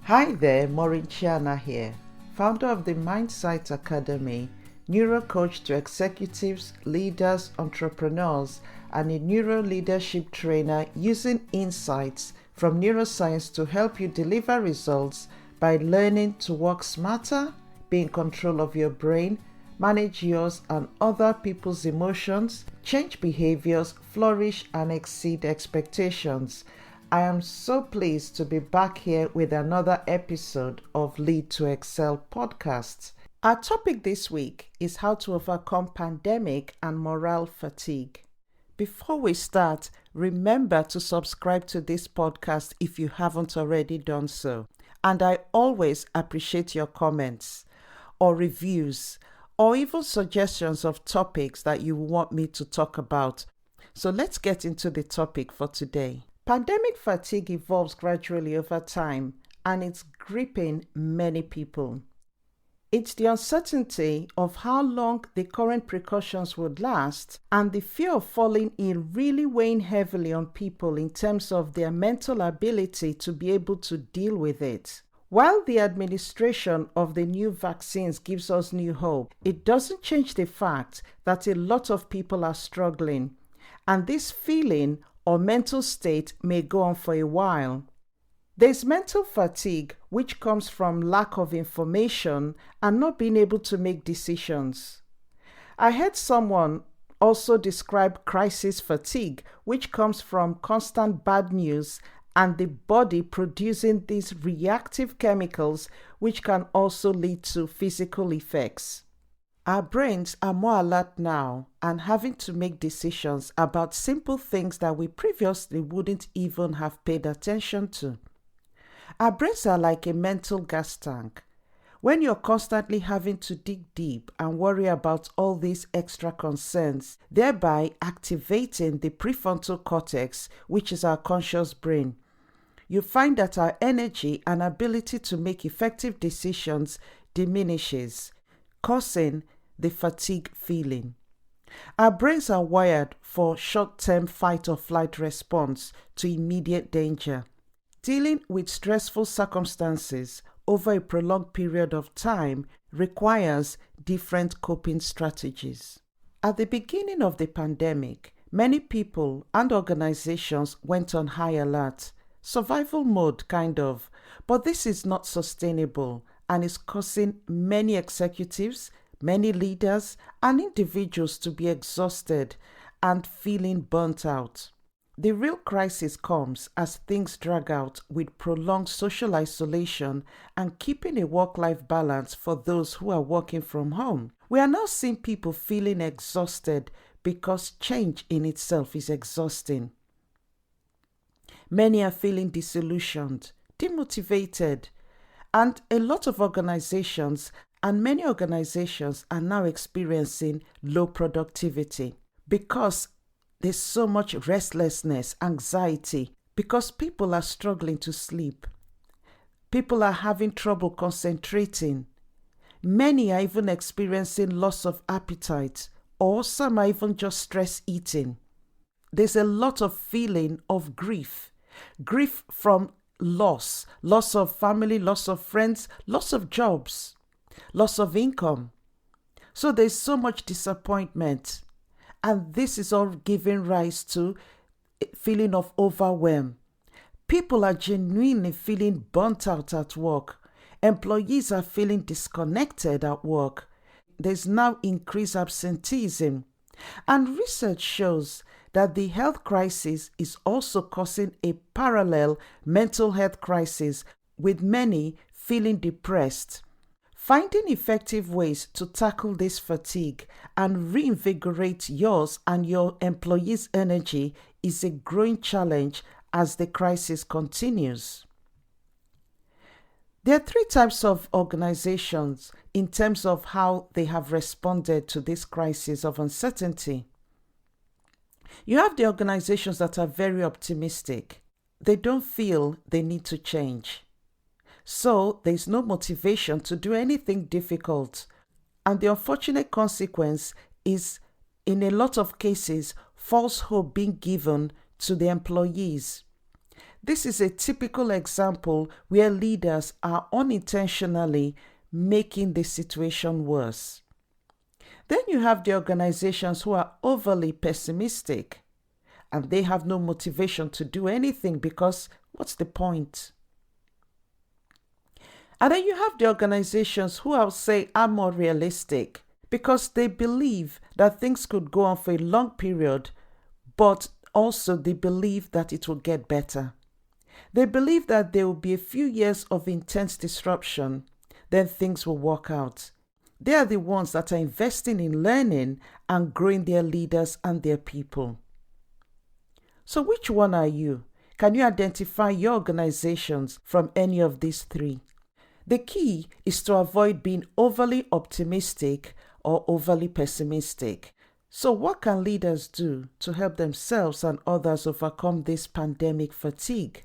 Hi there, Maureen here, founder of the Mindsight Academy, neuro coach to executives, leaders, entrepreneurs, and a neuro leadership trainer using insights from neuroscience to help you deliver results by learning to work smarter, be in control of your brain, manage yours and other people's emotions, change behaviors, flourish, and exceed expectations. I am so pleased to be back here with another episode of Lead to Excel podcast. Our topic this week is how to overcome pandemic and morale fatigue. Before we start, remember to subscribe to this podcast if you haven't already done so. And I always appreciate your comments or reviews or even suggestions of topics that you want me to talk about. So let's get into the topic for today. Pandemic fatigue evolves gradually over time and it's gripping many people. It's the uncertainty of how long the current precautions would last and the fear of falling ill really weighing heavily on people in terms of their mental ability to be able to deal with it. While the administration of the new vaccines gives us new hope, it doesn't change the fact that a lot of people are struggling, and this feeling or mental state may go on for a while. There's mental fatigue, which comes from lack of information and not being able to make decisions. I heard someone also describe crisis fatigue, which comes from constant bad news and the body producing these reactive chemicals, which can also lead to physical effects. Our brains are more alert now and having to make decisions about simple things that we previously wouldn't even have paid attention to. Our brains are like a mental gas tank. When you're constantly having to dig deep and worry about all these extra concerns, thereby activating the prefrontal cortex, which is our conscious brain, you find that our energy and ability to make effective decisions diminishes, causing the fatigue feeling. Our brains are wired for short-term fight or flight response to immediate danger. Dealing with stressful circumstances over a prolonged period of time requires different coping strategies. At the beginning of the pandemic, many people and organizations went on high alert, survival mode kind of, but this is not sustainable and is causing many executives, many leaders, and individuals to be exhausted and feeling burnt out. The real crisis comes as things drag out with prolonged social isolation and keeping a work-life balance for those who are working from home. We are now seeing people feeling exhausted because change in itself is exhausting. Many are feeling disillusioned, demotivated, and a lot of organizations and many organizations are now experiencing low productivity because there's so much restlessness, anxiety, because people are struggling to sleep. People are having trouble concentrating. Many are even experiencing loss of appetite, or some are even just stress eating. There's a lot of feeling of grief from loss of family, loss of friends, loss of jobs, loss of income. So there's so much disappointment. And this is all giving rise to a feeling of overwhelm. People are genuinely feeling burnt out at work. Employees are feeling disconnected at work. There's now increased absenteeism. And research shows that the health crisis is also causing a parallel mental health crisis, with many feeling depressed. Finding effective ways to tackle this fatigue and reinvigorate yours and your employees' energy is a growing challenge as the crisis continues. There are three types of organizations in terms of how they have responded to this crisis of uncertainty. You have the organizations that are very optimistic. They don't feel they need to change. So there's no motivation to do anything difficult. And the unfortunate consequence is, in a lot of cases, false hope being given to the employees. This is a typical example where leaders are unintentionally making the situation worse. Then you have the organizations who are overly pessimistic and they have no motivation to do anything because what's the point? And then you have the organizations who I'll say are more realistic because they believe that things could go on for a long period, but also they believe that it will get better. They believe that there will be a few years of intense disruption, then things will work out. They are the ones that are investing in learning and growing their leaders and their people. So which one are you? Can you identify your organizations from any of these three? The key is to avoid being overly optimistic or overly pessimistic. So what can leaders do to help themselves and others overcome this pandemic fatigue?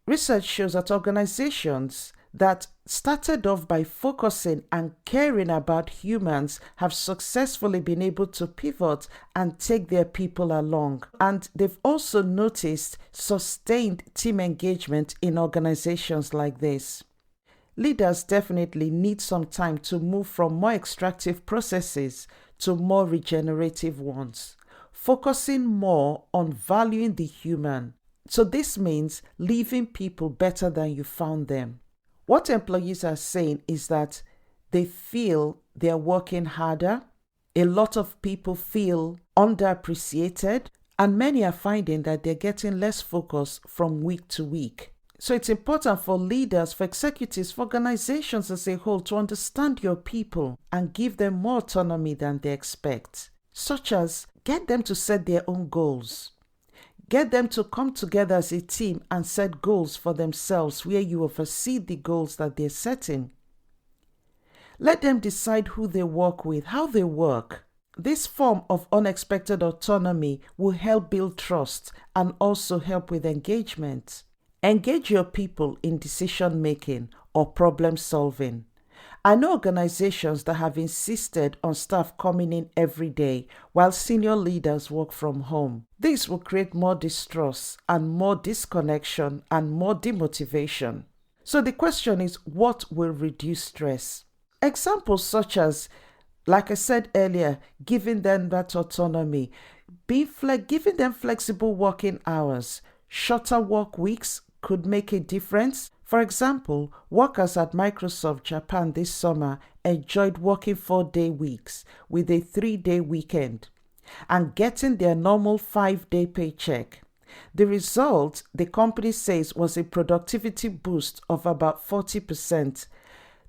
Research shows that organizations that started off by focusing and caring about humans have successfully been able to pivot and take their people along. And they've also noticed sustained team engagement in organizations like this. Leaders definitely need some time to move from more extractive processes to more regenerative ones, focusing more on valuing the human. So this means leaving people better than you found them. What employees are saying is that they feel they're working harder. A lot of people feel underappreciated, and many are finding that they're getting less focus from week to week. So it's important for leaders, for executives, for organizations as a whole to understand your people and give them more autonomy than they expect, such as get them to set their own goals. Get them to come together as a team and set goals for themselves where you oversee the goals that they're setting. Let them decide who they work with, how they work. This form of unexpected autonomy will help build trust and also help with engagement. Engage your people in decision making or problem solving. I know organizations that have insisted on staff coming in every day while senior leaders work from home. This will create more distrust and more disconnection and more demotivation. So the question is, what will reduce stress? Examples such as, like I said earlier, giving them that autonomy, giving them flexible working hours, shorter work weeks could make a difference. For example, workers at Microsoft Japan this summer enjoyed working 4-day weeks with a 3-day weekend and getting their normal 5-day paycheck. The result, the company says, was a productivity boost of about 40%.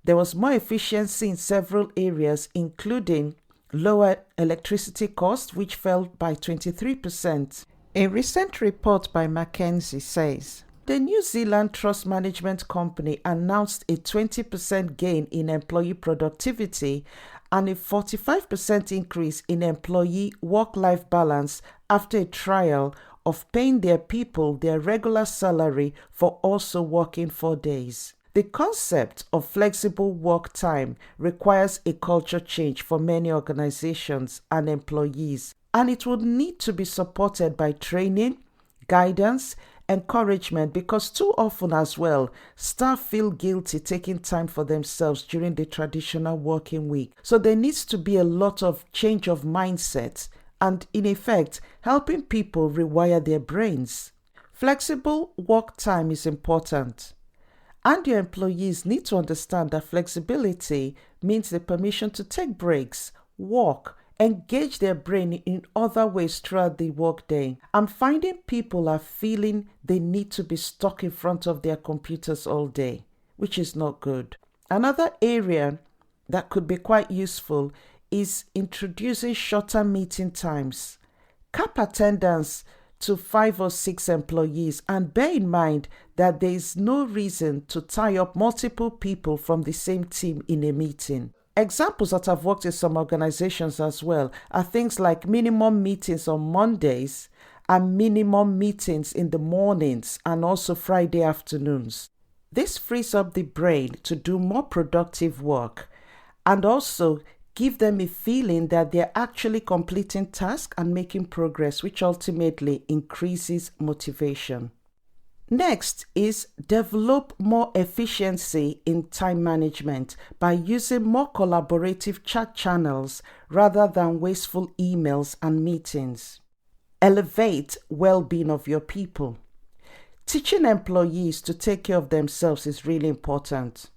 There was more efficiency in several areas, including lower electricity costs, which fell by 23%. A recent report by McKinsey says, the New Zealand Trust Management Company announced a 20% gain in employee productivity and a 45% increase in employee work-life balance after a trial of paying their people their regular salary for also working 4 days. The concept of flexible work time requires a culture change for many organizations and employees, and it would need to be supported by training, guidance, encouragement, because too often as well, staff feel guilty taking time for themselves during the traditional working week. So there needs to be a lot of change of mindset and, in effect, helping people rewire their brains. Flexible work time is important. And your employees need to understand that flexibility means the permission to take breaks, walk, engage their brain in other ways throughout the workday. I'm finding people are feeling they need to be stuck in front of their computers all day, which is not good. Another area that could be quite useful is introducing shorter meeting times. Cap attendance to 5 or 6 employees, and bear in mind that there is no reason to tie up multiple people from the same team in a meeting. Examples that have worked in some organizations as well are things like minimum meetings on Mondays and minimum meetings in the mornings and also Friday afternoons. This frees up the brain to do more productive work and also give them a feeling that they're actually completing tasks and making progress, which ultimately increases motivation. Next is develop more efficiency in time management by using more collaborative chat channels rather than wasteful emails and meetings. Elevate well-being of your people. Teaching employees to take care of themselves is really important.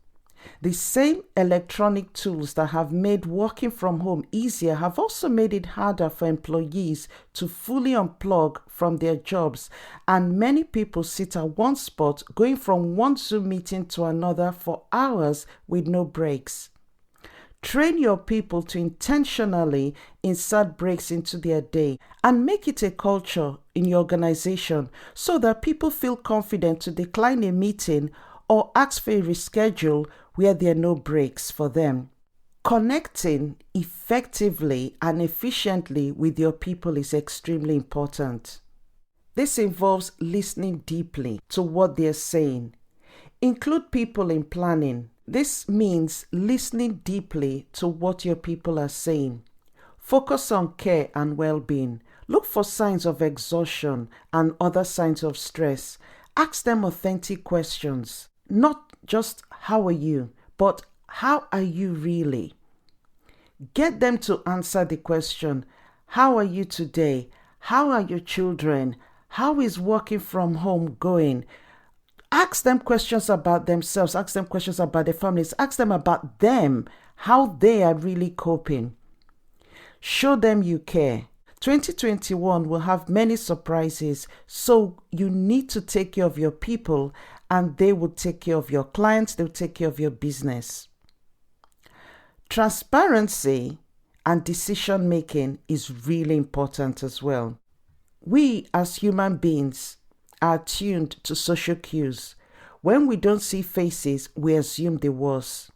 The same electronic tools that have made working from home easier have also made it harder for employees to fully unplug from their jobs, and many people sit at one spot going from one Zoom meeting to another for hours with no breaks. Train your people to intentionally insert breaks into their day and make it a culture in your organization so that people feel confident to decline a meeting or ask for a reschedule where there are no breaks for them. Connecting effectively and efficiently with your people is extremely important. This involves listening deeply to what they're saying. Include people in planning. This means listening deeply to what your people are saying. Focus on care and well-being. Look for signs of exhaustion and other signs of stress. Ask them authentic questions. Not just how are you, but how are you really? Get them to answer the question, how are you today? How are your children? How is working from home going? Ask them questions about themselves. Ask them questions about their families. Ask them about them, how they are really coping. Show them you care. 2021 will have many surprises, so you need to take care of your people, and they will take care of your clients, they'll take care of your business. Transparency and decision making is really important as well. We as human beings are tuned to social cues. When we don't see faces, we assume the worst.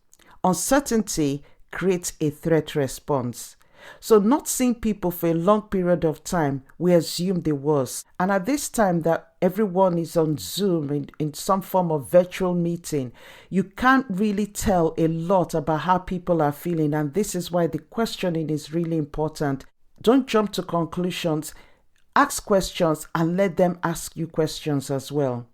Uncertainty creates a threat response. So not seeing people for a long period of time, we assume the worst. And at this time that everyone is on Zoom in some form of virtual meeting, you can't really tell a lot about how people are feeling. And this is why the questioning is really important. Don't jump to conclusions. Ask questions and let them ask you questions as well.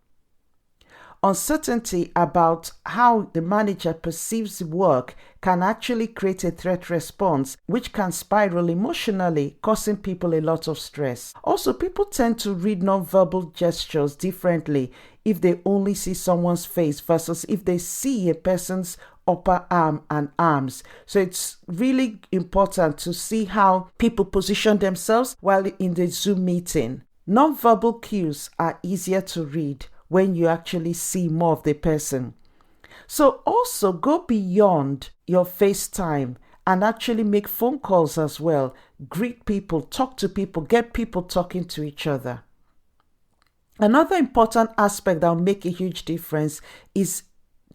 Uncertainty about how the manager perceives work can actually create a threat response, which can spiral emotionally, causing people a lot of stress. Also, people tend to read nonverbal gestures differently if they only see someone's face versus if they see a person's upper arm and arms. So it's really important to see how people position themselves while in the Zoom meeting. Nonverbal cues are easier to read when you actually see more of the person. So also go beyond your FaceTime and actually make phone calls as well. Greet people, talk to people, get people talking to each other. Another important aspect that will make a huge difference is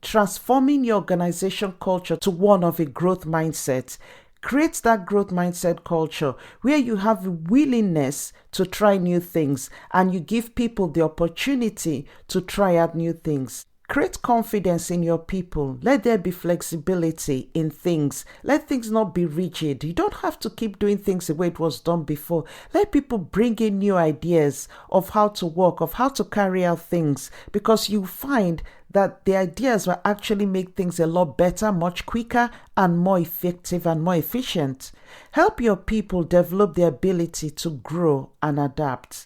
transforming your organization culture to one of a growth mindset. Create that growth mindset culture where you have a willingness to try new things and you give people the opportunity to try out new things. Create confidence in your people. Let there be flexibility in things. Let things not be rigid. You don't have to keep doing things the way it was done before. Let people bring in new ideas of how to work, of how to carry out things, because you find that the ideas will actually make things a lot better, much quicker, and more effective and more efficient. Help your people develop the ability to grow and adapt.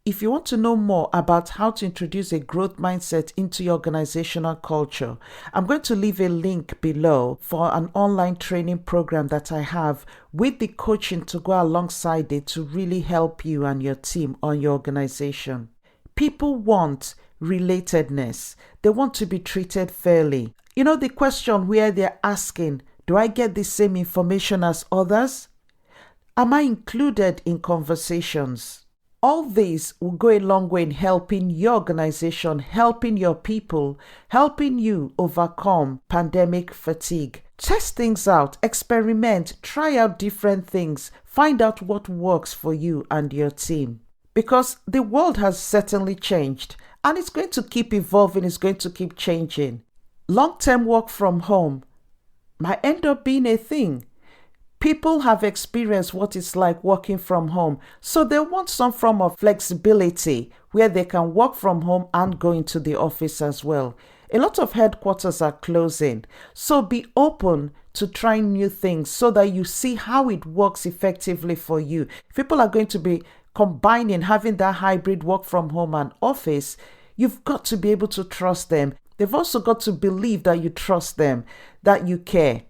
If you want to know more about how to introduce a growth mindset into your organizational culture, I'm going to leave a link below for an online training program that I have with the coaching to go alongside it to really help you and your team on your organization. People want relatedness. They want to be treated fairly. You know the question where they're asking, do I get the same information as others? Am I included in conversations? All these will go a long way in helping your organization, helping your people, helping you overcome pandemic fatigue. Test things out, experiment, try out different things, find out what works for you and your team. Because the world has certainly changed and it's going to keep evolving, it's going to keep changing. Long-term work from home might end up being a thing. People have experienced what it's like working from home, so they want some form of flexibility where they can work from home and go into the office as well. A lot of headquarters are closing, so be open to trying new things so that you see how it works effectively for you. If people are going to be combining, having that hybrid work from home and office, you've got to be able to trust them. They've also got to believe that you trust them, that you care.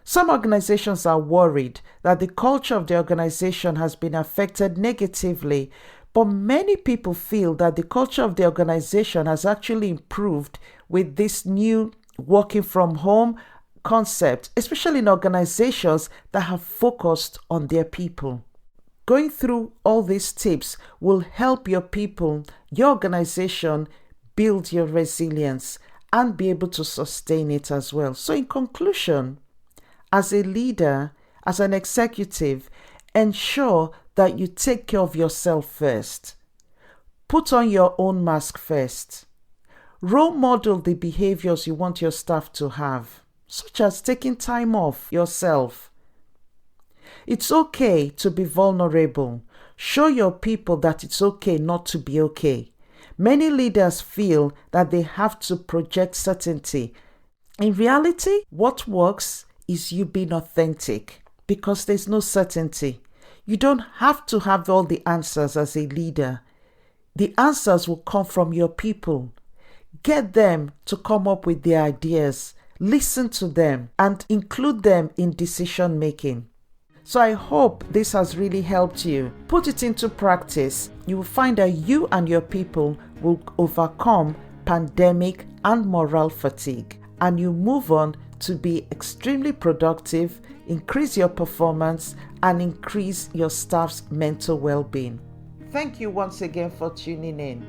Some organizations are worried that the culture of the organization has been affected negatively, but many people feel that the culture of the organization has actually improved with this new working from home concept, especially in organizations that have focused on their people. Going through all these tips will help your people, your organization, build your resilience and be able to sustain it as well. So in conclusion, as a leader, as an executive, ensure that you take care of yourself first. Put on your own mask first. Role model the behaviors you want your staff to have, such as taking time off yourself. It's okay to be vulnerable. Show your people that it's okay not to be okay. Many leaders feel that they have to project certainty. In reality, what works is you being authentic, because there's no certainty. You don't have to have all the answers as a leader. The answers will come from your people. Get them to come up with the ideas, listen to them, and include them in decision making. So I hope this has really helped you. Put it into practice. You will find that you and your people will overcome pandemic and moral fatigue, and you move on to be extremely productive, increase your performance, and increase your staff's mental well-being. Thank you once again for tuning in.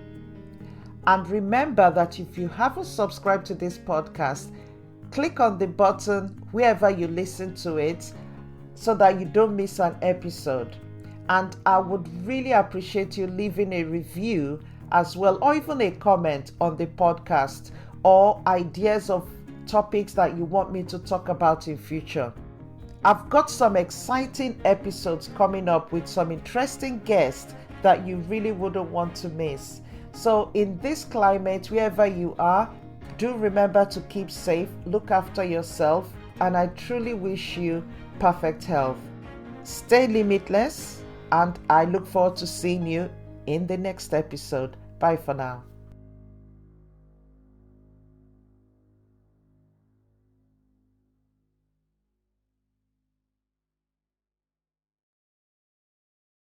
And remember that if you haven't subscribed to this podcast, click on the button wherever you listen to it so that you don't miss an episode. And I would really appreciate you leaving a review as well, or even a comment on the podcast, or ideas of topics that you want me to talk about in future. I've got some exciting episodes coming up with some interesting guests that you really wouldn't want to miss. So in this climate, wherever you are, do remember to keep safe, look after yourself, and I truly wish you perfect health. Stay limitless, and I look forward to seeing you in the next episode. Bye for now.